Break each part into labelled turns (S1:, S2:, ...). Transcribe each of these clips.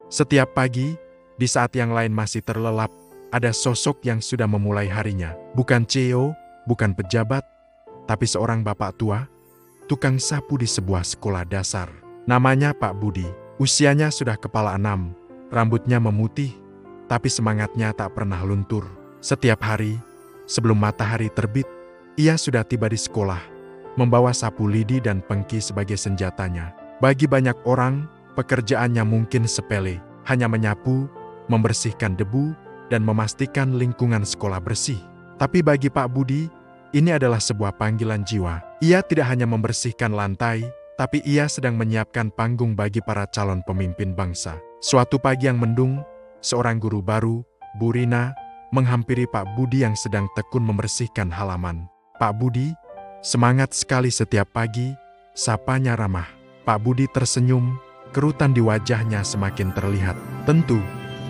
S1: Setiap pagi, di saat yang lain masih terlelap, ada sosok yang sudah memulai harinya. Bukan CEO, bukan pejabat, tapi seorang bapak tua, tukang sapu di sebuah sekolah dasar. Namanya Pak Budi. Usianya sudah kepala 6, rambutnya memutih, tapi semangatnya tak pernah luntur. Setiap hari, sebelum matahari terbit, ia sudah tiba di sekolah, membawa sapu lidi dan pengki sebagai senjatanya. Bagi banyak orang, pekerjaannya mungkin sepele, hanya menyapu, membersihkan debu, dan memastikan lingkungan sekolah bersih. Tapi bagi Pak Budi, ini adalah sebuah panggilan jiwa. Ia tidak hanya membersihkan lantai, tapi ia sedang menyiapkan panggung bagi para calon pemimpin bangsa. Suatu pagi yang mendung, seorang guru baru, Bu Rina, menghampiri Pak Budi yang sedang tekun membersihkan halaman. Pak Budi, semangat sekali setiap pagi, sapanya ramah. Pak Budi tersenyum, kerutan di wajahnya semakin terlihat. Tentu,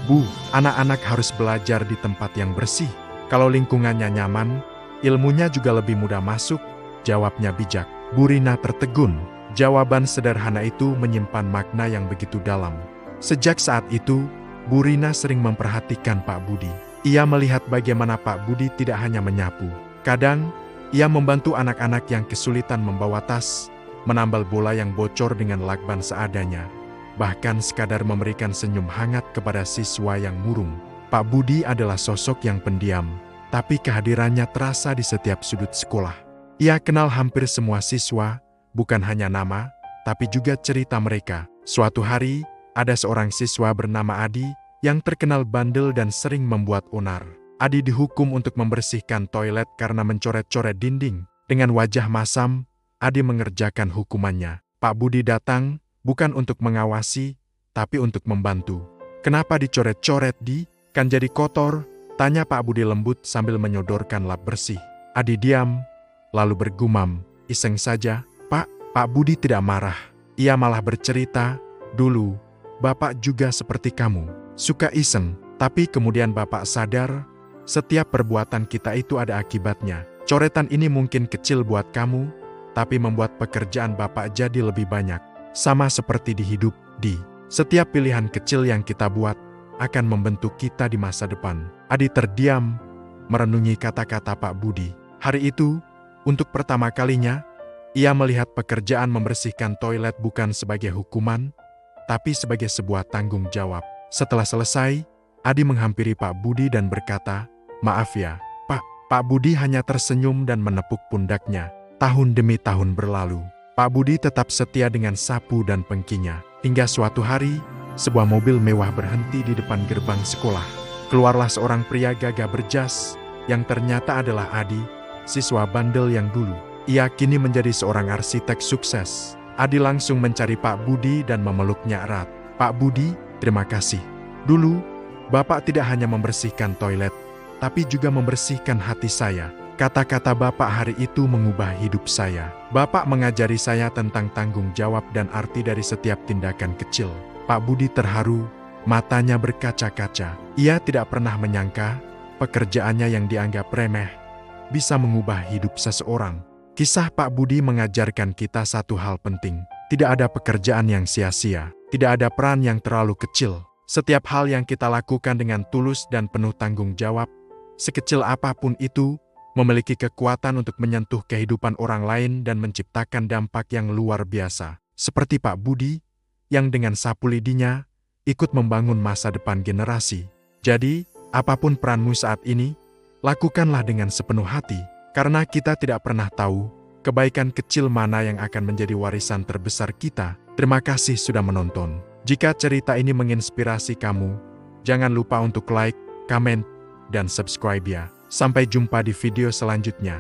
S1: Bu, anak-anak harus belajar di tempat yang bersih. Kalau lingkungannya nyaman, ilmunya juga lebih mudah masuk, jawabnya bijak. Bu Rina tertegun. Jawaban sederhana itu menyimpan makna yang begitu dalam. Sejak saat itu, Bu Rina sering memperhatikan Pak Budi. Ia melihat bagaimana Pak Budi tidak hanya menyapu. Kadang, ia membantu anak-anak yang kesulitan membawa tas, menambal bola yang bocor dengan lakban seadanya. Bahkan sekadar memberikan senyum hangat kepada siswa yang murung. Pak Budi adalah sosok yang pendiam, tapi kehadirannya terasa di setiap sudut sekolah. Ia kenal hampir semua siswa, bukan hanya nama, tapi juga cerita mereka. Suatu hari, ada seorang siswa bernama Adi yang terkenal bandel dan sering membuat onar. Adi dihukum untuk membersihkan toilet karena mencoret-coret dinding. Dengan wajah masam, Adi mengerjakan hukumannya. Pak Budi datang, bukan untuk mengawasi, tapi untuk membantu. "Kenapa dicoret-coret, Di? Kan jadi kotor?" tanya Pak Budi lembut sambil menyodorkan lap bersih. Adi diam, lalu bergumam, "Iseng saja, Pak." Pak Budi tidak marah. Ia malah bercerita, "Dulu, Bapak juga seperti kamu, suka iseng. Tapi kemudian Bapak sadar, setiap perbuatan kita itu ada akibatnya. Coretan ini mungkin kecil buat kamu, tapi membuat pekerjaan Bapak jadi lebih banyak. Sama seperti di hidup, Di. Setiap pilihan kecil yang kita buat akan membentuk kita di masa depan." Adi terdiam, merenungi kata-kata Pak Budi. Hari itu, untuk pertama kalinya, ia melihat pekerjaan membersihkan toilet bukan sebagai hukuman, tapi sebagai sebuah tanggung jawab. Setelah selesai, Adi menghampiri Pak Budi dan berkata, "Maaf ya, Pak." Pak Budi hanya tersenyum dan menepuk pundaknya. Tahun demi tahun berlalu. Pak Budi tetap setia dengan sapu dan pengkinya. Hingga suatu hari, sebuah mobil mewah berhenti di depan gerbang sekolah. Keluarlah seorang pria gagah berjas, yang ternyata adalah Adi, siswa bandel yang dulu. Ia kini menjadi seorang arsitek sukses. Adi langsung mencari Pak Budi dan memeluknya erat. "Pak Budi, terima kasih. Dulu, Bapak tidak hanya membersihkan toilet, tapi juga membersihkan hati saya. Kata-kata Bapak hari itu mengubah hidup saya. Bapak mengajari saya tentang tanggung jawab dan arti dari setiap tindakan kecil." Pak Budi terharu, matanya berkaca-kaca. Ia tidak pernah menyangka, pekerjaannya yang dianggap remeh, bisa mengubah hidup seseorang. Kisah Pak Budi mengajarkan kita satu hal penting. Tidak ada pekerjaan yang sia-sia. Tidak ada peran yang terlalu kecil. Setiap hal yang kita lakukan dengan tulus dan penuh tanggung jawab, sekecil apapun itu, memiliki kekuatan untuk menyentuh kehidupan orang lain dan menciptakan dampak yang luar biasa. Seperti Pak Budi, yang dengan sapu lidinya, ikut membangun masa depan generasi. Jadi, apapun peranmu saat ini, lakukanlah dengan sepenuh hati. Karena kita tidak pernah tahu, kebaikan kecil mana yang akan menjadi warisan terbesar kita. Terima kasih sudah menonton. Jika cerita ini menginspirasi kamu, jangan lupa untuk like, komen, dan subscribe ya. Sampai jumpa di video selanjutnya.